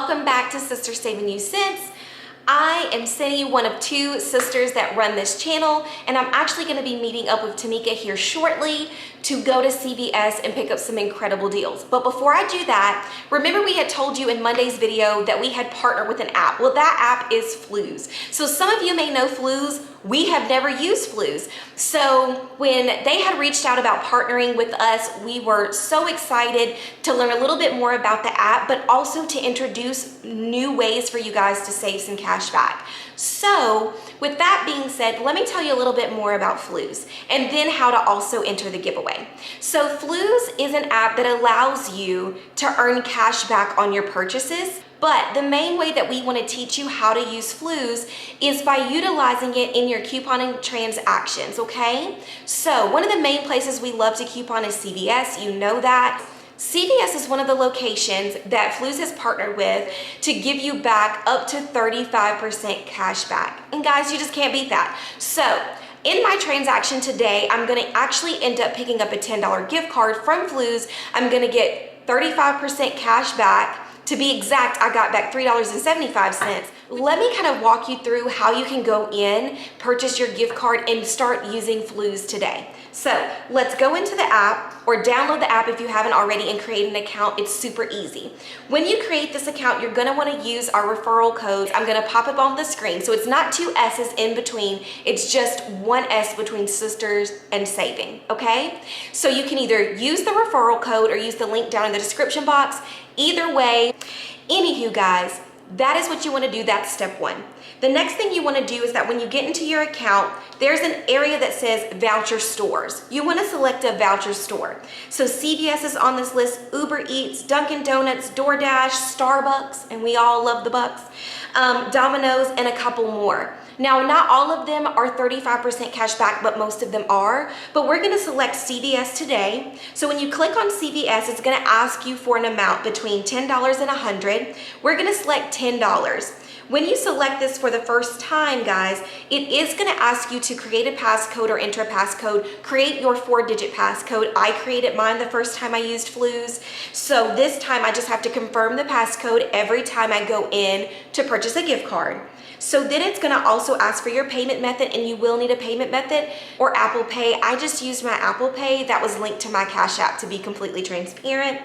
welcome back to Sister Saving You Cents. I am Cindy, one of two sisters that run this channel, and I'm actually going to be meeting up with Tamika here shortly to go to CVS and pick up some incredible deals. But before I do that, remember we had told you in Monday's video that we had partnered with an app. Well, that app is Fluz. So some of you may know Fluz. We have never used Fluz. So when they had reached out about partnering with us, we were so excited to learn a little bit more about the app, but also to introduce new ways for you guys to save some cash back. So with that being said, let me tell you a little bit more about Fluz and then how to also enter the giveaway. So Fluz is an app that allows you to earn cash back on your purchases. But the main way that we want to teach you how to use Fluz is by utilizing it in your couponing transactions, okay? So one of the main places we love to coupon is CVS, you know that. CVS is one of the locations that Fluz has partnered with to give you back up to 35% cash back. And guys, you just can't beat that. So in my transaction today, I'm gonna actually end up picking up a $10 gift card from Fluz. I'm gonna get 35% cash back. To be exact, I got back $3.75. Let me kind of walk you through how you can go in, purchase your gift card, and start using Fluz today. So let's go into the app or download the app if you haven't already and create an account. It's super easy. When you create this account, you're gonna wanna use our referral codes. I'm gonna pop up on the screen. So it's not two S's in between, it's just one S between sisters and saving, okay? So you can either use the referral code or use the link down in the description box. Either way, anywho guys, that is what you wanna do, that's step one. The next thing you wanna do is that when you get into your account, there's an area that says voucher stores. You wanna select a voucher store. So CVS is on this list, Uber Eats, Dunkin' Donuts, DoorDash, Starbucks, and we all love the Bucks, Domino's, and a couple more. Now, not all of them are 35% cash back, but most of them are. But we're gonna select CVS today. So when you click on CVS, it's gonna ask you for an amount between $10 and $100. We're gonna select $10. When you select this for the first time, guys, it is gonna ask you to create a passcode or enter a passcode, create your 4-digit passcode. I created mine the first time I used Fluz. So this time I just have to confirm the passcode every time I go in to purchase a gift card. So then it's gonna also ask for your payment method, and you will need a payment method or Apple Pay. I just used my Apple Pay that was linked to my Cash App to be completely transparent.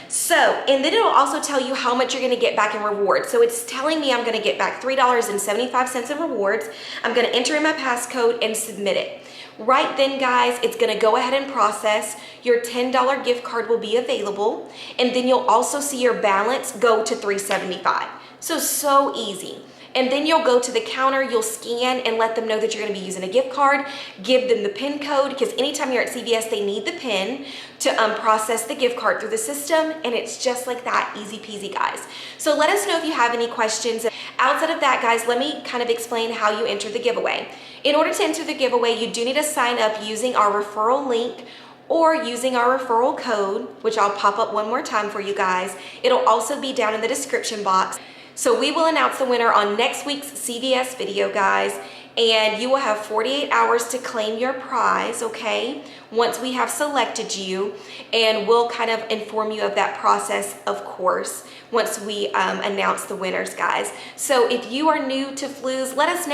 So, and then it'll also tell you how much you're gonna get back in rewards. So it's telling me I'm gonna get back $3.75 in rewards. I'm gonna enter in my passcode and submit it. Right then, guys, it's gonna go ahead and process. Your $10 gift card will be available, and then you'll also see your balance go to $3.75. So easy. And then you'll go to the counter, you'll scan and let them know that you're gonna be using a gift card, give them the PIN code, because anytime you're at CVS, they need the PIN to process the gift card through the system, and it's just like that, easy peasy, guys. So let us know if you have any questions. Outside of that, guys, let me kind of explain how you enter the giveaway. In order to enter the giveaway, you do need to sign up using our referral link or using our referral code, which I'll pop up one more time for you guys. It'll also be down in the description box. So we will announce the winner on next week's CVS video, guys, and you will have 48 hours to claim your prize, okay, once we have selected you, and we'll kind of inform you of that process, of course, once we announce the winners, guys. So if you are new to Fluz, let us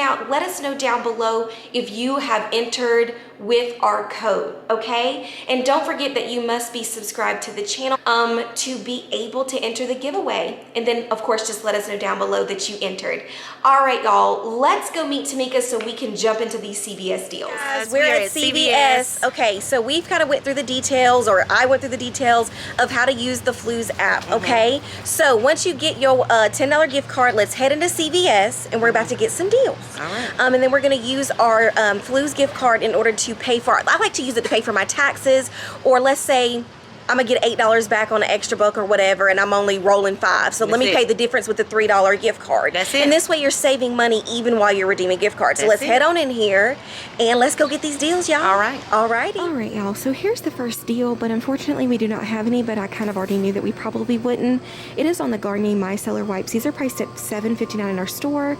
know down below if you have entered with our code, okay? And don't forget that you must be subscribed to the channel to be able to enter the giveaway. And then, of course, just let us know down below that you entered. All right, y'all, let's go meet Tamika so we can jump into these CVS deals. Guys, we're at CVS. Okay, so we've kind of went through the details, or I went through the details of how to use the Fluz app, okay? So once you get your $10 gift card, let's head into CVS, and we're about to get some deals. All right. And then we're gonna use our Fluz gift card in order to pay for, I like to use it to pay for my taxes, or let's say I'm gonna get $8 back on an extra buck or whatever, and I'm only rolling 5. So let me pay the difference with the $3 gift card. That's it. And this way you're saving money even while you're redeeming gift cards. So let's head on in here and let's go get these deals, y'all. All right. Alrighty. All right, y'all. So here's the first deal, but unfortunately we do not have any, but I kind of already knew that we probably wouldn't. It is on the Garnier Micellar Wipes. These are priced at $7.59 in our store,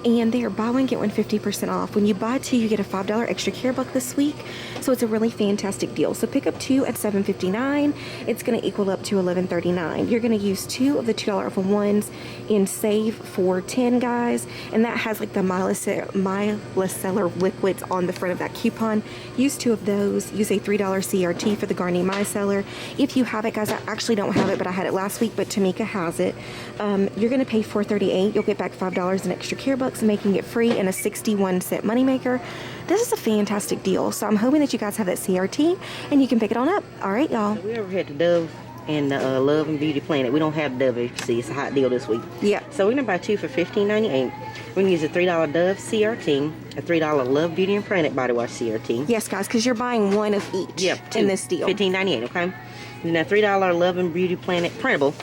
and they are buy one, get one 50% off. When you buy 2, you get a $5 extra care buck this week. So it's a really fantastic deal. So pick up 2 at $7.59. it's going to equal up to $11.39. You're going to use 2 of the $2 off of ones in Save for 10, guys, and that has like the micellar liquids on the front of that coupon. Use 2 of those. Use a $3 CRT for the Garnier micellar. If you have it, guys, I actually don't have it, but I had it last week, but Tamika has it. You're going to pay $4.38. You'll get back $5 in extra care bucks, making it free and a 61-cent moneymaker. This is a fantastic deal, so I'm hoping that you guys have that CRT and you can pick it on up. All right, y'all. We ever had the Dove and the Love and Beauty Planet. We don't have Dove, as you see. It's a hot deal this week. Yeah. So we're going to buy 2 for $15.98. We're going to use a $3 Dove CRT, a $3 Love Beauty and Planet body wash CRT. Yes, guys, because you're buying 1 of each in this deal. $15.98, okay? And a $3 Love and Beauty Planet printable.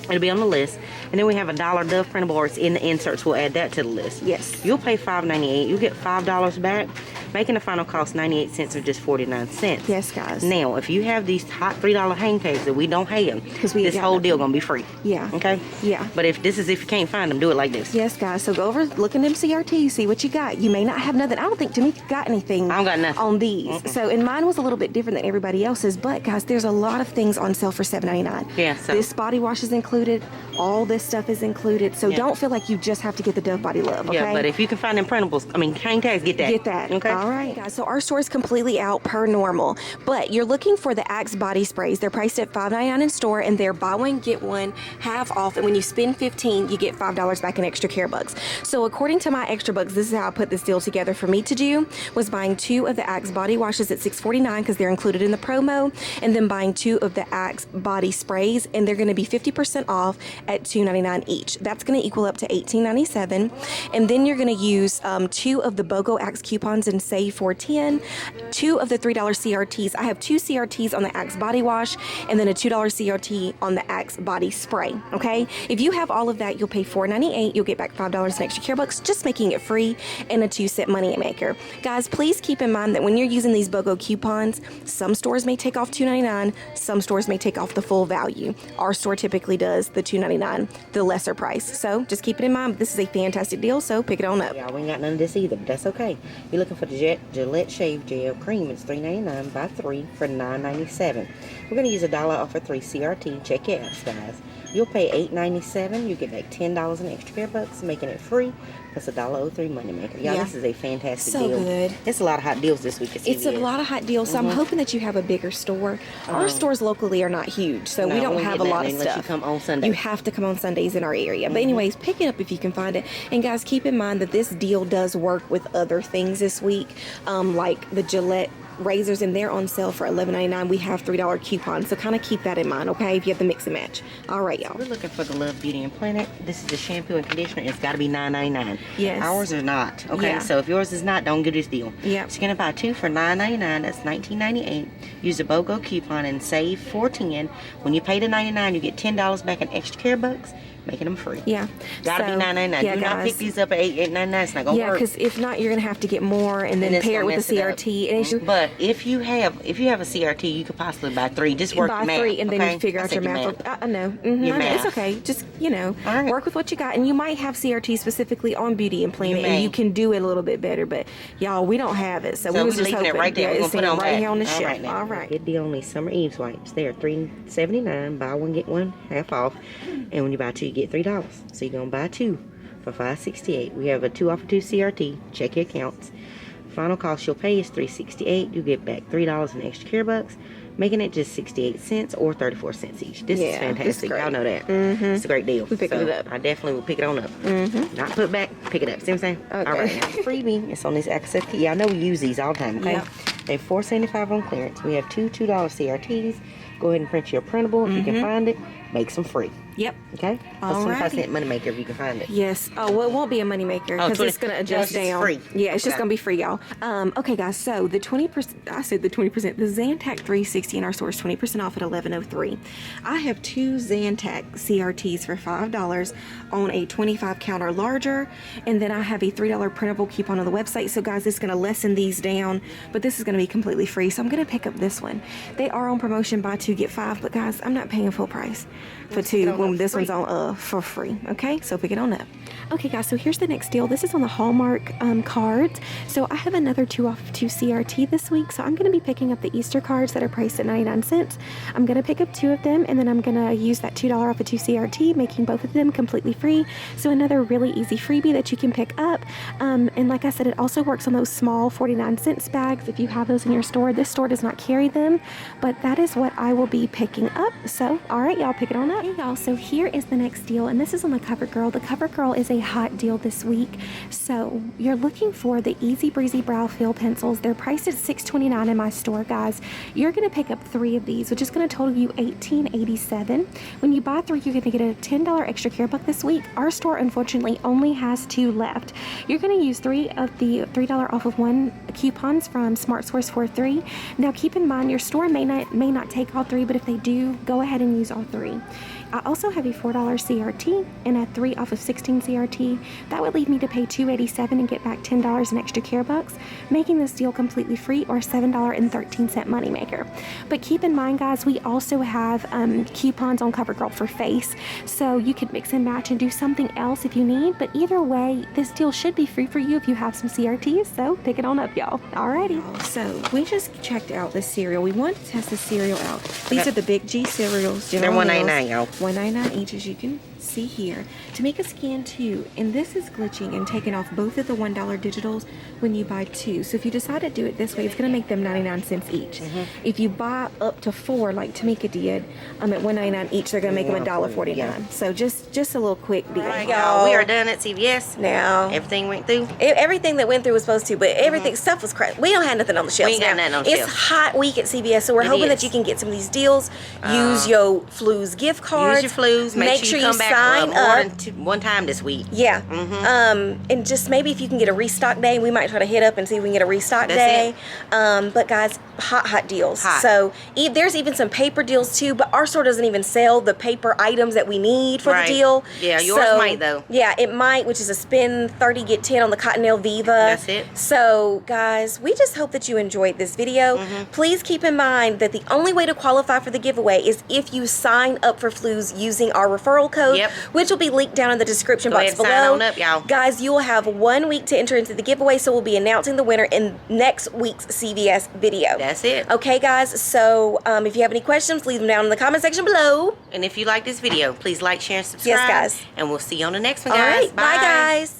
It'll be on the list. And then we have a $1 Dove printable, or it's in the inserts. We'll add that to the list. Yes. You'll pay $5.98. You'll get $5 back, making the final cost 98 cents or just 49 cents. Yes, guys. Now, if you have these hot $3 hang tags that we don't have, this whole deal gonna be free. Yeah. Okay? Yeah. But if you can't find them, do it like this. Yes, guys. So go over, look in them CRT, see what you got. You may not have nothing. I don't think Tamika got anything I don't got nothing on these. So, and mine was a little bit different than everybody else's, but guys, there's a lot of things on sale for $7.99. Yeah, so this body wash is included. All this stuff is included. So don't feel like you just have to get the Dove Body Love, okay? Yeah, but if you can find them printables, hang tags, get that. Get that. Okay. All right, guys. So our store is completely out per normal, but you're looking for the Axe body sprays. They're priced at $5.99 in store, and they're buy one get one half off. And when you spend $15, you get $5 back in extra care bucks. So according to my extra bucks, this is how I put this deal together for me to do: was buying 2 of the Axe body washes at $6.49 because they're included in the promo, and then buying 2 of the Axe body sprays, and they're going to be 50% off at $2.99 each. That's going to equal up to $18.97, and then you're going to use 2 of the BOGO Axe coupons and Save for 10, 2 of the $3 CRTs. I have 2 CRTs on the Axe body wash, and then a $2 CRT on the Axe body spray. Okay, if you have all of that, you'll pay $4.98. You'll get back $5 in extra care bucks, just making it free and a 2-cent money maker. Guys, please keep in mind that when you're using these BOGO coupons, some stores may take off $2.99, some stores may take off the full value. Our store typically does the $2.99, the lesser price. So just keep it in mind. This is a fantastic deal, so pick it on up. Yeah, we ain't got none of this either, but that's okay. You're looking for the Gillette Shave Gel Cream. It's $3.99. Buy 3 for $9.97. We're going to use a $1 off for 3 CRT. Check your apps, guys. You'll pay $8.97. You get back $10 in extra care bucks, making it free. That's a $1.03 money maker. Y'all, this is a fantastic deal. So good. It's a lot of hot deals this week at CVS. It's a lot of hot deals, so I'm hoping that you have a bigger store. Our stores locally are not huge, so we don't have a lot of stuff. You come on Sunday. You have to come on Sundays in our area. But anyways, pick it up if you can find it. And guys, keep in mind that this deal does work with other things this week, like the Gillette razors, and they're on sale for $11.99. We have $3 coupons, so kind of keep that in mind, okay, if you have the mix and match. All right, y'all. We're looking for the Love Beauty and Planet. This is the shampoo and conditioner. It's got to be $9.99. Yes. Ours are not, okay? Yeah. So if yours is not, don't get this deal. Yeah. So you're going to buy 2 for $9.99. That's $19.98. Use the BOGO coupon and Save for 10. When you pay the $99, you get $10 back in extra care bucks, making them free. Yeah. Gotta be $9.99. Yeah, Do not pick these up at $8.99. It's not gonna work. Yeah, because if not, you're gonna have to get more and then pair it with the CRT. And it's just, but if you have a CRT, you could possibly buy 3. Just work buy your math, 3 and then okay? you figure out your math. I know. Your I know. It's math. okay. Just right. work with what you got, and you might have CRT specifically on Beauty and Planet, and you can do it a little bit better. But y'all, we don't have it, so we was just hoping. It right there. We're gonna put it on right back. here on the shelf. Right now. All right. Good deal on these Summer Eves wipes. They are $3.79. Buy 1 get 1 half off, and when you buy 2, you get $3. So you're gonna buy 2 for $5.68. We have a 2 off of 2 CRT. Check your accounts. Final cost you'll pay is $3.68. You get back $3 in extra care bucks, making it just 68 cents or 34 cents each. This is fantastic. Y'all know that. It's a great deal. We picked it up. I definitely will pick it on up. Not put back, pick it up. See what I'm saying? Okay. All right. Now, freebie. It's on this access key. I know we use these all the time, okay? Yeah. They're $4.75 on clearance. We have 2 $2 CRTs. Go ahead and print your printable if you can find it. Make some free. Yep. Okay? That's 25-cent money maker if you can find it. Yes. Oh, well, it won't be a moneymaker because it's going to adjust down. Free. Yeah, it's just going to be free, y'all. Okay, guys. So the 20%, I said the 20%, the Zantac 360 in our store is 20% off at $11.03. I have 2 Zantac CRTs for $5 on a 25 count or larger, and then I have a $3 printable coupon on the website. So guys, it's going to lessen these down, but this is going to be completely free. So I'm going to pick up this one. They are on promotion, buy 2 get 5, but guys, I'm not paying full price for 2 when boom, this one's on for free. Okay, so pick it on up. Okay guys, so here's the next deal. This is on the Hallmark cards. So I have another 2 off of 2 CRT this week. So I'm going to be picking up the Easter cards that are priced at 99 cents. I'm going to pick up 2 of them, and then I'm going to use that $2 off of 2 CRT, making both of them completely free. So another really easy freebie that you can pick up. And like I said, it also works on those small 49-cent bags if you have those in your store. This store does not carry them, but that is what I will be picking up. So all right, y'all, pick it on up. Hey y'all, so here is the next deal, and this is on the CoverGirl. The CoverGirl is a hot deal this week. So you're looking for the Easy Breezy Brow Fill pencils. They're priced at $6.29 in my store, guys. You're going to pick up 3 of these, which is going to total you $18.87. When you buy 3, you're going to get a $10 extra care buck this week. Our store unfortunately only has 2 left. You're going to use 3 of the $3 off of 1 coupons from Smart Source for 3. Now keep in mind your store may not take all 3, but if they do, go ahead and use all 3. I also have a $4 CRT and a 3 off of 16 CRT. That would leave me to pay $2.87 and get back $10 in extra care bucks, making this deal completely free, or $7.13 moneymaker. But keep in mind, guys, we also have coupons on CoverGirl for face, so you could mix and match and do something else if you need. But either way, this deal should be free for you if you have some CRTs, so pick it on up, y'all. Alrighty. So we just checked out this cereal. We want to test the cereal out. These are the Big G cereals. They're $1.99, y'all. $1.99 each, as you can see here. Tamika scanned 2, and this is glitching and taking off both of the $1 digitals when you buy 2. So if you decide to do it this way, it's going to make them 99 cents each. If you buy up to 4, like Tamika did, at $1.99 each, they're going to make them $1.49. Yeah. So just a little quick deal. All right, y'all, we are done at CVS. Now, Everything went through. everything that went through was supposed to, but everything stuff was crazy. We don't have nothing on the shelves. We ain't got now. nothing on the It's shelves. hot week at CVS, so we're hoping is. that you can get some of these deals. Use your Fluz gift cards. Use your Fluz. Make sure you come back sign more up. than 1 time this week. Yeah. And just maybe if you can get a restock day, we might try to hit up and see if we can get a restock day. But guys, hot deals. Hot. So there's even some paper deals too, but our store doesn't even sell the paper items that we need for Right. the deal. Yeah, yours might, though. Yeah, it might, which is a spend 30, get 10 on the Cottonelle Viva. That's it. So guys, we just hope that you enjoyed this video. Please keep in mind that the only way to qualify for the giveaway is if you sign up for Fluz using our referral code, which will be linked down in the description box below. Sign on up, y'all. Guys, you will have 1 week to enter into the giveaway, so we'll be announcing the winner in next week's CVS video. That's it. Okay, guys, so if you have any questions, leave them down in the comment section below. And if you like this video, please like, share, and subscribe. Yes, guys. And we'll see you on the next one, All guys. right, bye guys.